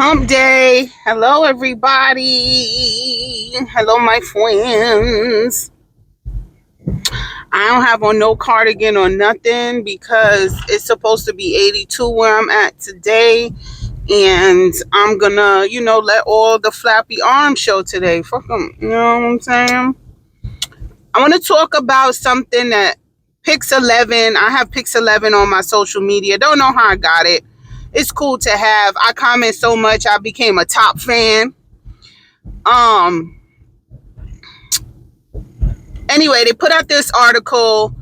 Hump day. Hello, everybody. Hello, my friends. I don't have on no cardigan or nothing because it's supposed to be 82 where I'm at today. And I'm gonna, let all the flappy arms show today. Fuck them. You know what I'm saying? I want to talk about something that Pix 11. I have Pix 11 on my social media. Don't know how I got it. It's cool to have. I comment so much. I became a top fan. Um. Anyway, they put out this article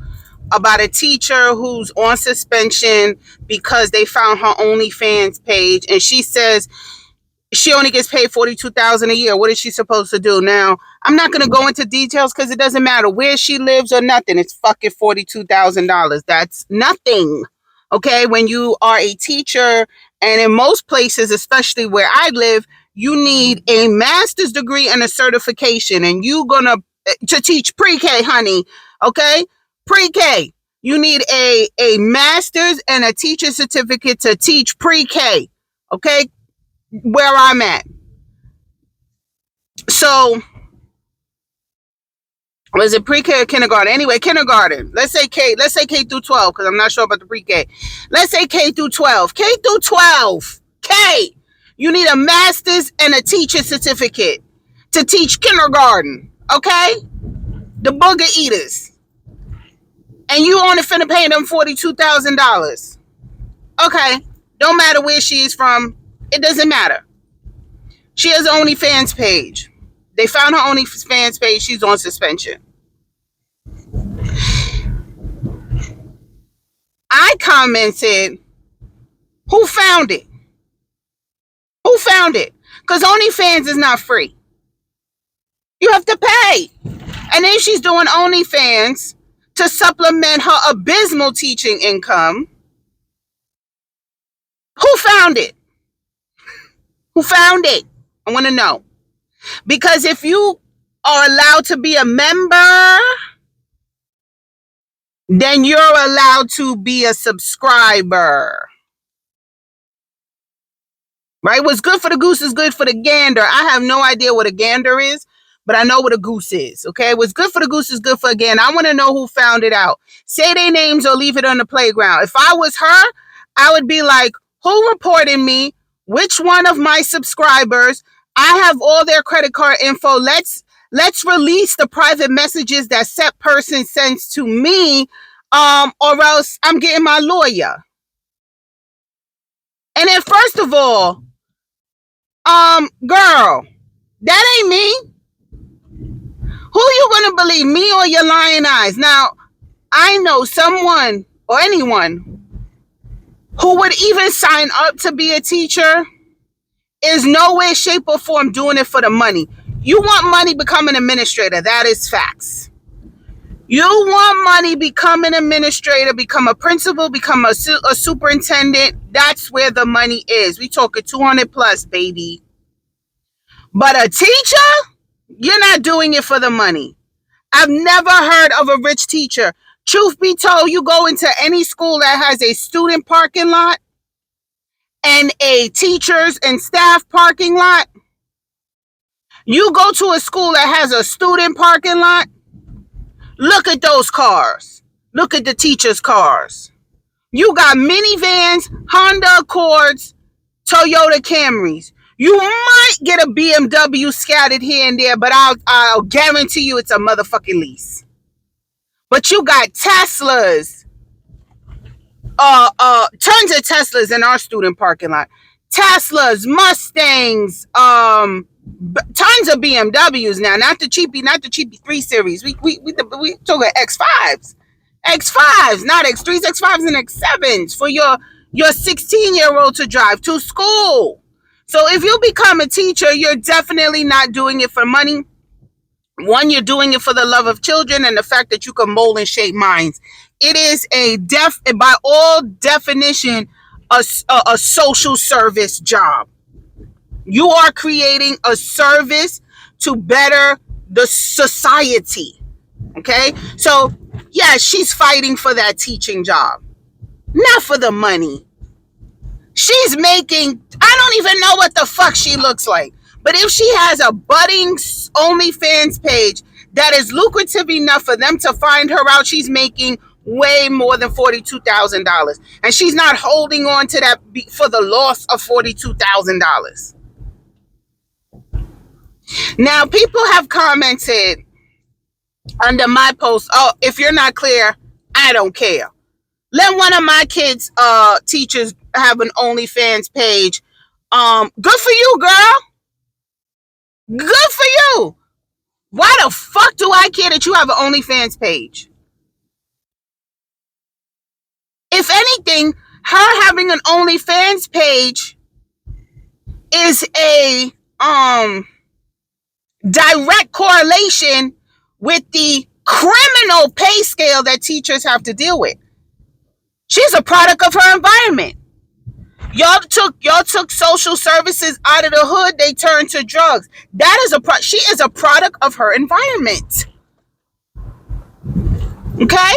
about a teacher who's on suspension because they found her OnlyFans page, and she says she only gets paid $42,000 a year. What is she supposed to do now? I'm not going to go into details because it doesn't matter where she lives or nothing. It's fucking $42,000. That's nothing. Okay, when you are a teacher, and in most places, especially where I live, you need a master's degree and a certification, and you gonna to teach pre-K, honey. Okay, pre-K. You need a master's and a teacher certificate to teach pre-K. Okay, where I'm at. So, was it pre-K or kindergarten? Anyway, kindergarten. Let's say K through 12 because I'm not sure about the pre-K. Let's say K through 12. K through 12. K. You need a master's and a teacher certificate to teach kindergarten. Okay? The booger eaters. And you only finna pay them $42,000. Okay. Don't matter where she is from. It doesn't matter. She has an OnlyFans page. They found her OnlyFans page. She's on suspension. I commented, who found it? Who found it? Because OnlyFans is not free. You have to pay. And then she's doing OnlyFans to supplement her abysmal teaching income. Who found it? Who found it? I want to know. Because if you are allowed to be a member, then you're allowed to be a subscriber. Right? What's good for the goose is good for the gander. I have no idea what a gander is, but I know what a goose is. Okay? What's good for the goose is good for a gander. I want to know who found it out. Say their names or leave it on the playground. If I was her, I would be like, who reported me? Which one of my subscribers? I have all their credit card info. Let's release the private messages that said person sends to me, or else I'm getting my lawyer. And then first of all, girl, that ain't me. Who you gonna believe, me or your lying eyes? Now, I know someone or anyone who would even sign up to be a teacher is no way, shape, or form doing it for the money. You want money, become an administrator. That is facts. You want money, become an administrator, become a principal, become a superintendent. That's where the money is. We talking 200 plus, baby. But a teacher, you're not doing it for the money. I've never heard of a rich teacher. Truth be told, you go into any school that has a student parking lot and a teachers and staff parking lot. You go to a school that has a student parking lot. Look at those cars. Look at the teachers' cars. You got minivans, Honda Accords, Toyota Camrys. You might get a BMW scattered here and there, but I'll guarantee you it's a motherfucking lease. But you got Teslas, tons of Teslas in our student parking lot. Teslas, Mustangs, tons of BMWs now. Not the cheapy 3 Series. We talking X5s, not X3s, X5s and X7s for your 16-year-old to drive to school. So if you become a teacher, you're definitely not doing it for money. One, you're doing it for the love of children and the fact that you can mold and shape minds. It is by all definition, a social service job. You are creating a service to better the society. Okay? So, yeah, she's fighting for that teaching job. Not for the money. She's making, I don't even know what the fuck she looks like. But if she has a budding OnlyFans page that is lucrative enough for them to find her out, she's making way more than $42,000. And she's not holding on to that for the loss of $42,000. Now, people have commented under my post, oh, if you're not clear, I don't care. Let one of my kids' teachers have an OnlyFans page. Good for you, girl. Good for you. Why the fuck do I care that you have an OnlyFans page? If anything, her having an OnlyFans page is a direct correlation with the criminal pay scale that teachers have to deal with. She's a product of her environment. Y'all took social services out of the hood. They turned to drugs. That is she is a product of her environment. Okay,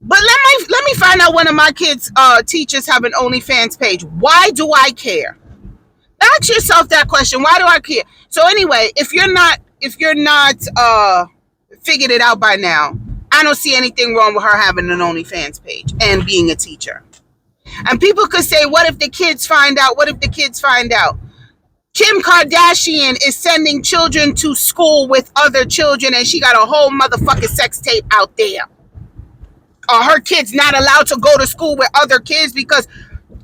but let me find out one of my kids' teachers have an OnlyFans page. Why do I care? Ask yourself that question. Why do I care? So anyway, if you're not figured it out by now, I don't see anything wrong with her having an OnlyFans page and being a teacher. And people could say, what if the kids find out? What if the kids find out? Kim Kardashian is sending children to school with other children, and she got a whole motherfucking sex tape out there. Are her kids not allowed to go to school with other kids because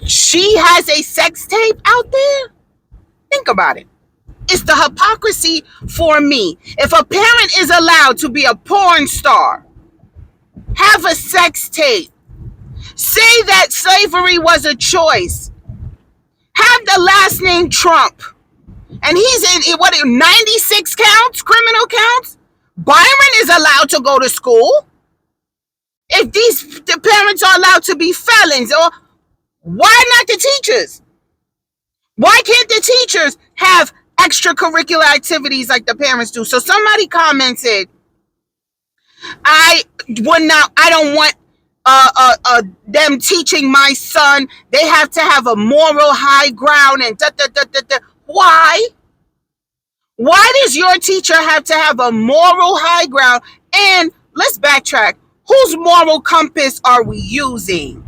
she has a sex tape out there? Think about it. It's the hypocrisy for me. If a parent is allowed to be a porn star, have a sex tape, say that slavery was a choice, have the last name Trump, and he's in 96 counts, criminal counts. Byron is allowed to go to school. If the parents are allowed to be felons, or why not the teachers? Why can't the teachers have extracurricular activities like the parents do? So somebody commented, I don't want them teaching my son. They have to have a moral high ground and da, da, da, da, da. Why? Why does your teacher have to have a moral high ground? And let's backtrack. Whose moral compass are we using?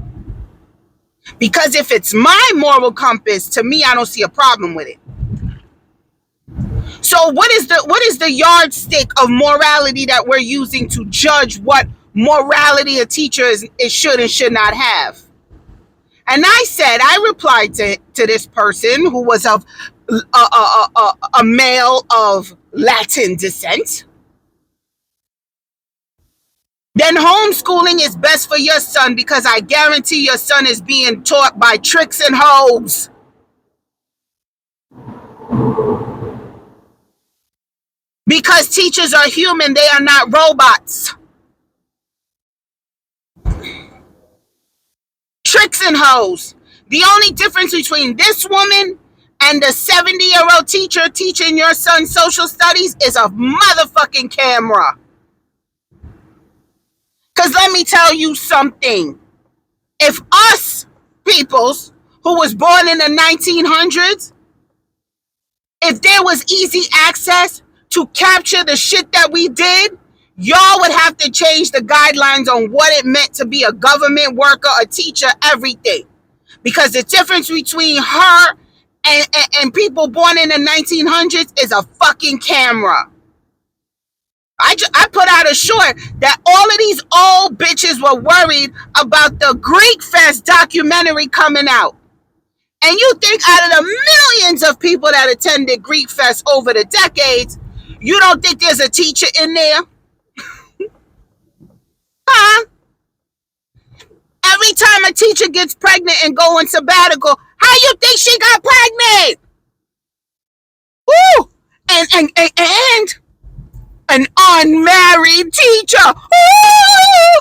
Because if it's my moral compass, to me, I don't see a problem with it. So what is the yardstick of morality that we're using to judge what morality a teacher should and should not have? And I replied to this person who was of a male of Latin descent. Then homeschooling is best for your son because I guarantee your son is being taught by tricks and hoes. Because teachers are human, they are not robots. Tricks and hoes. The only difference between this woman and the 70-year-old teacher teaching your son social studies is a motherfucking camera. Because let me tell you something. If us peoples who was born in the 1900s, if there was easy access to capture the shit that we did, y'all would have to change the guidelines on what it meant to be a government worker, a teacher, everything. Because the difference between her and people born in the 1900s is a fucking camera. I put out a short that all of these old bitches were worried about the Greek Fest documentary coming out. And you think out of the millions of people that attended Greek Fest over the decades, you don't think there's a teacher in there? Huh? Every time a teacher gets pregnant and go on sabbatical, how you think she got pregnant? Woo! And an unmarried teacher. Ooh!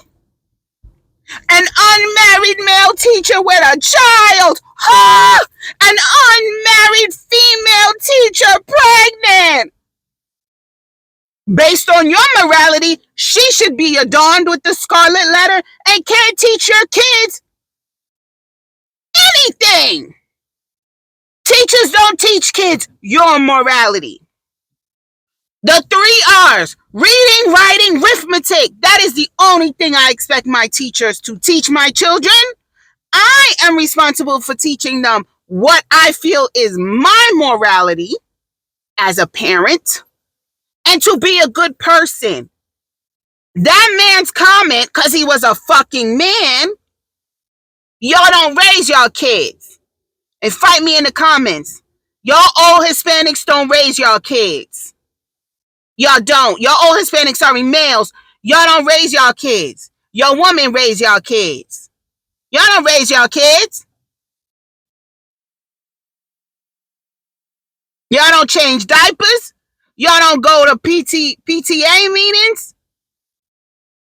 An unmarried male teacher with a child. Ah! An unmarried female teacher pregnant. Based on your morality, she should be adorned with the scarlet letter and can't teach your kids anything. Teachers don't teach kids your morality. The 3 R's, reading, writing, arithmetic. That is the only thing I expect my teachers to teach my children. I am responsible for teaching them what I feel is my morality as a parent and to be a good person. That man's comment, because he was a fucking man, y'all don't raise y'all kids. And fight me in the comments. Y'all old Hispanics don't raise y'all kids. Y'all don't. Y'all old Hispanics, sorry, males, y'all don't raise y'all kids. Your women raise y'all kids. Y'all don't raise y'all kids. Y'all don't change diapers. Y'all don't go to PTA meetings.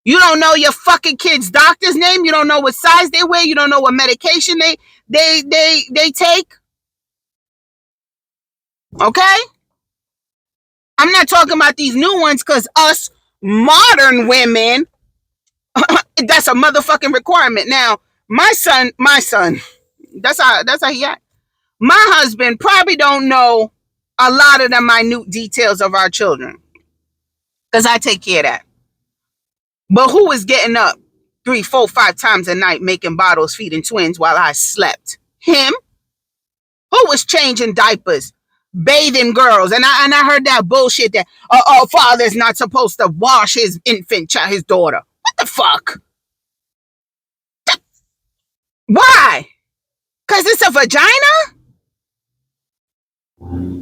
You don't know your fucking kid's doctor's name. You don't know what size they wear. You don't know what medication they take. Okay? I'm not talking about these new ones, because us modern women, that's a motherfucking requirement. Now, my son, that's how he act. My husband probably don't know a lot of the minute details of our children, because I take care of that. But who was getting up 3, 4, 5 times a night making bottles, feeding twins while I slept? Him. Who was changing diapers, bathing girls? And I heard that bullshit that father's not supposed to wash his infant child, his daughter. What the fuck? Why? Because it's a vagina?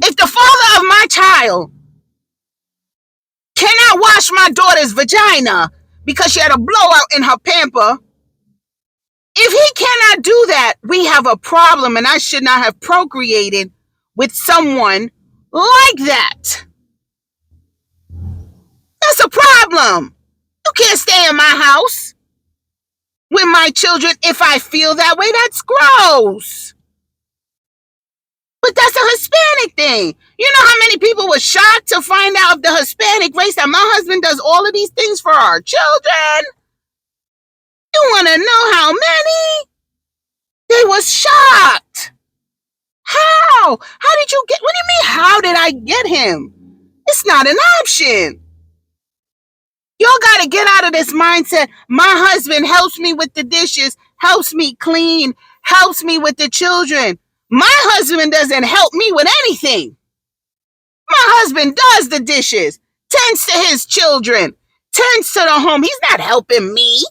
If the father of my child cannot wash my daughter's vagina because she had a blowout in her pamper, if he cannot do that, we have a problem, and I should not have procreated with someone like that. That's a problem. You can't stay in my house with my children if I feel that way. That's gross. But that's a Hispanic thing. You know how many people were shocked to find out of the Hispanic race that my husband does all of these things for our children? You want to know how many? They was shocked. How? How did you get? What do you mean, how did I get him? It's not an option. Y'all got to get out of this mindset. My husband helps me with the dishes, helps me clean, helps me with the children. My husband doesn't help me with anything. My husband does the dishes, tends to his children, tends to the home. He's not helping me.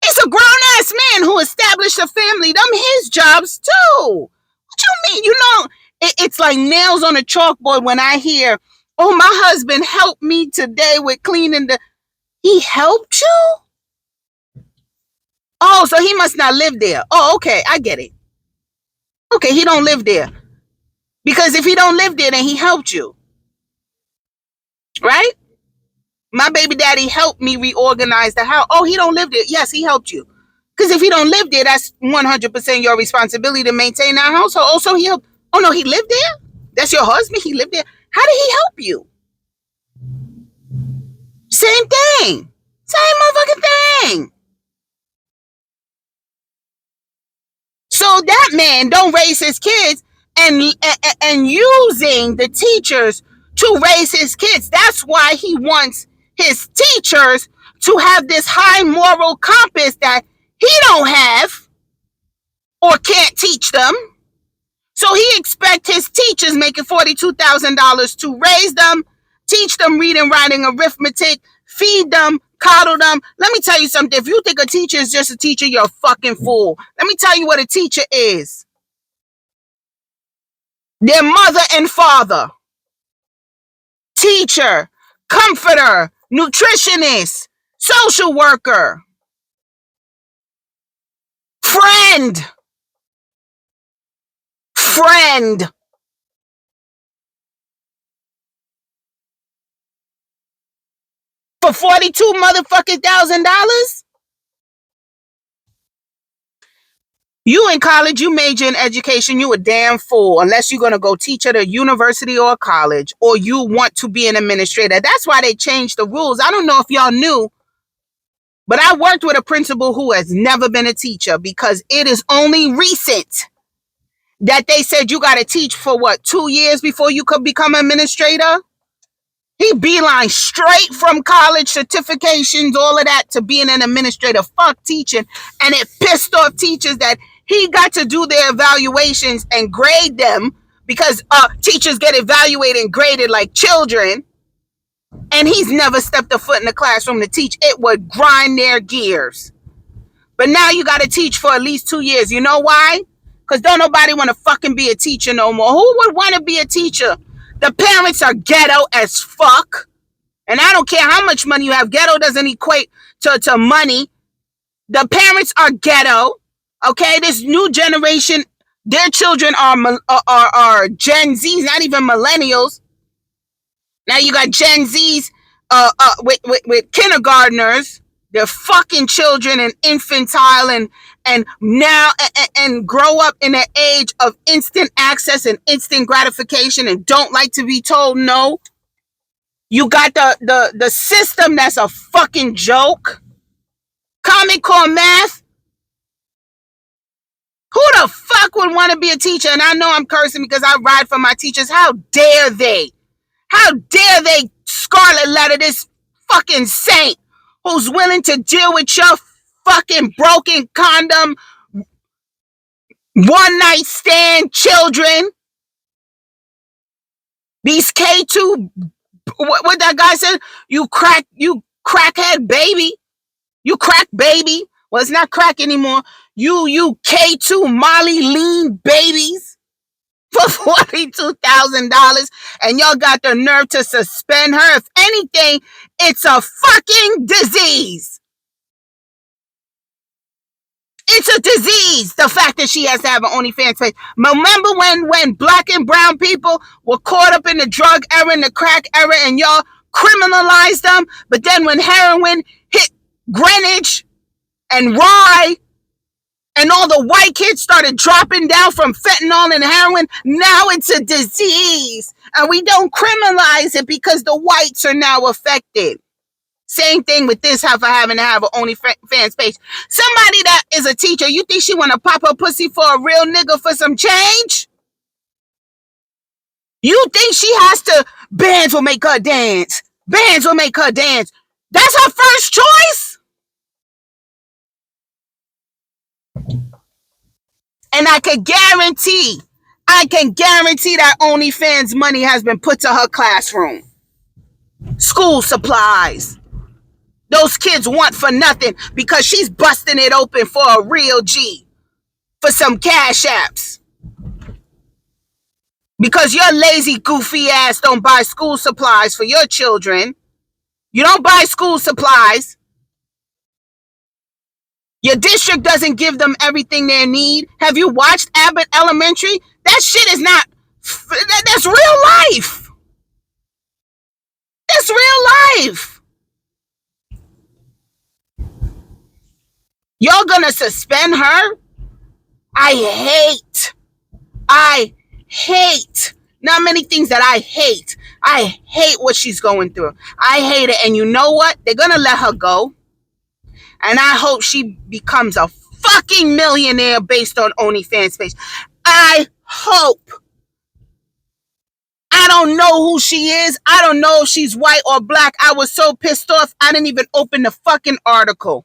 He's a grown-ass man who established a family. Them his jobs too. What you mean? You know, it's like nails on a chalkboard when I hear, oh, my husband helped me today with cleaning the... He helped you? Oh, so he must not live there. Oh, okay, I get it. Okay, he don't live there. Because if he don't live there, then he helped you. Right? My baby daddy helped me reorganize the house. Oh, he don't live there. Yes, he helped you. Because if he don't live there, that's 100% your responsibility to maintain that household. Oh, so he helped. Oh, no, he lived there? That's your husband? He lived there? How did he help you? Same thing. Same motherfucking thing. So that man don't raise his kids and using the teachers to raise his kids. That's why he wants his teachers to have this high moral compass that he don't have or can't teach them. So he expects his teachers making $42,000 to raise them, teach them reading, writing, arithmetic, feed them, coddle them. Let me tell you something. If you think a teacher is just a teacher, you're a fucking fool. Let me tell you what a teacher is. Their mother and father, teacher, comforter, nutritionist, social worker, friend. For 42 motherfucking $1,000? You in college, you major in education, you a damn fool unless you're going to go teach at a university or a college, or you want to be an administrator. That's why they changed the rules. I don't know if y'all knew But I worked with a principal who has never been a teacher, because it is only recent that they said you got to teach for what, 2 years before you could become an administrator. He beeline straight from college certifications, all of that, to being an administrator. Fuck teaching. And it pissed off teachers that he got to do their evaluations and grade them, because teachers get evaluated and graded like children. And he's never stepped a foot in the classroom to teach. It would grind their gears. But now you got to teach for at least 2 years. You know why? Because don't nobody want to fucking be a teacher no more. Who would want to be a teacher? The parents are ghetto as fuck. And I don't care how much money you have. Ghetto doesn't equate to money. The parents are ghetto. Okay, this new generation, their children are Gen Zs, not even millennials. Now you got Gen Zs with kindergartners. They're fucking children and infantile and now and grow up in an age of instant access and instant gratification and don't like to be told no. You got the system that's a fucking joke. Common Core math. Who the fuck would want to be a teacher? And I know I'm cursing because I ride for my teachers. How dare they? How dare they scarlet letter this fucking saint who's willing to deal with your fucking broken condom, one night stand children? These K2, what that guy said, you crackhead baby. You crack baby. Well, it's not crack anymore. You K2 Molly lean babies for $42,000, and y'all got the nerve to suspend her. If anything, it's a fucking disease. It's a disease, the fact that she has to have an OnlyFans page. Remember when black and brown people were caught up in the drug era and the crack era and y'all criminalized them? But then when heroin hit Greenwich and Rye and all the white kids started dropping down from fentanyl and heroin, now it's a disease. And we don't criminalize it because the whites are now affected. Same thing with this, for having to have an OnlyFans page. Somebody that is a teacher, you think she want to pop her pussy for a real nigga for some change? You think she has to, bands will make her dance. Bands will make her dance. That's her first choice? And I can guarantee that OnlyFans money has been put to her classroom. School supplies. Those kids want for nothing because she's busting it open for a real G, for some cash apps. Because your lazy, goofy ass don't buy school supplies for your children. You don't buy school supplies. Your district doesn't give them everything they need. Have you watched Abbott Elementary? That shit is not, that's real life. That's real life. Y'all gonna suspend her? I hate. Not many things that I hate. I hate what she's going through. I hate it. And you know what? They're gonna let her go. And I hope she becomes a fucking millionaire based on OnlyFans page. I hope. I don't know who she is. I don't know if she's white or black. I was so pissed off, I didn't even open the fucking article.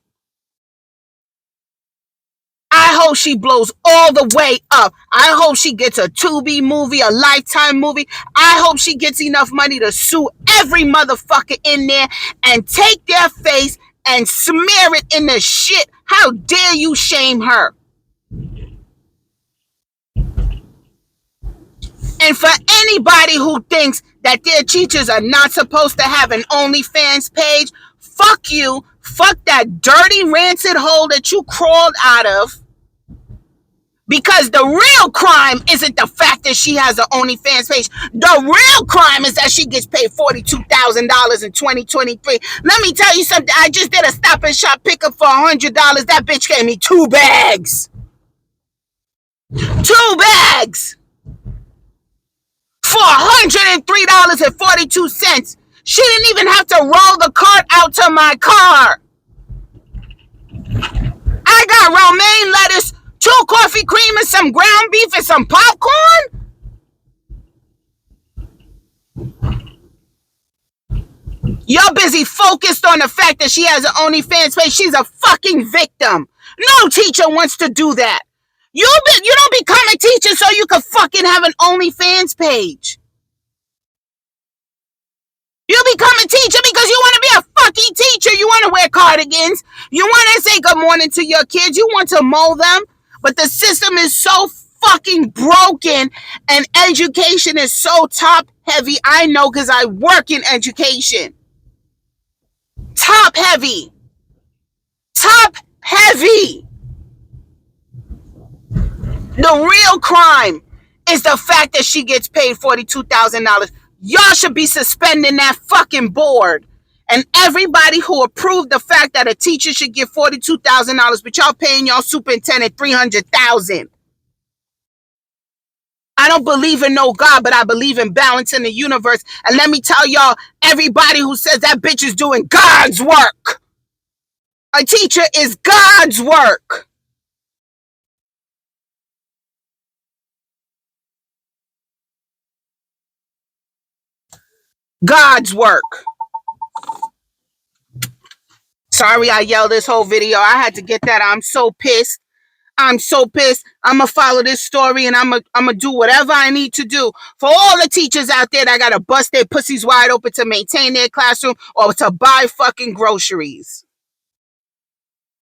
I hope she blows all the way up. I hope she gets a Tubi movie, a Lifetime movie. I hope she gets enough money to sue every motherfucker in there and take their face and smear it in the shit. How dare you shame her? And for anybody who thinks that their teachers are not supposed to have an OnlyFans page, fuck you. Fuck that dirty, rancid hole that you crawled out of. Because the real crime isn't the fact that she has an OnlyFans page. The real crime is that she gets paid $42,000 in 2023. Let me tell you something. I just did a Stop and Shop pickup for $100. That bitch gave me 2 bags. 2 bags. For $103.42. She didn't even have to roll the cart out to my car. got romaine lettuce, 2 coffee cream, and some ground beef and some popcorn? You're busy focused on the fact that she has an OnlyFans page. She's a fucking victim. No teacher wants to do that. You don't become a teacher so you can fucking have an OnlyFans page. You become a teacher because you want to be a fucking teacher. You want to wear cardigans. You want to say good morning to your kids. You want to mold them. But the system is so fucking broken and education is so top heavy. I know because I work in education. Top heavy. Top heavy. The real crime is the fact that she gets paid $42,000. Y'all should be suspending that fucking board. And everybody who approved the fact that a teacher should get $42,000, but y'all paying y'all superintendent $300,000. I don't believe in no God, but I believe in balance in the universe. And let me tell y'all, everybody who says that bitch is doing God's work. A teacher is God's work. God's work. Sorry I yelled this whole video. I had to get that. I'm so pissed. I'm so pissed. I'm going to follow this story and I'm going to do whatever I need to do. For all the teachers out there that got to bust their pussies wide open to maintain their classroom or to buy fucking groceries.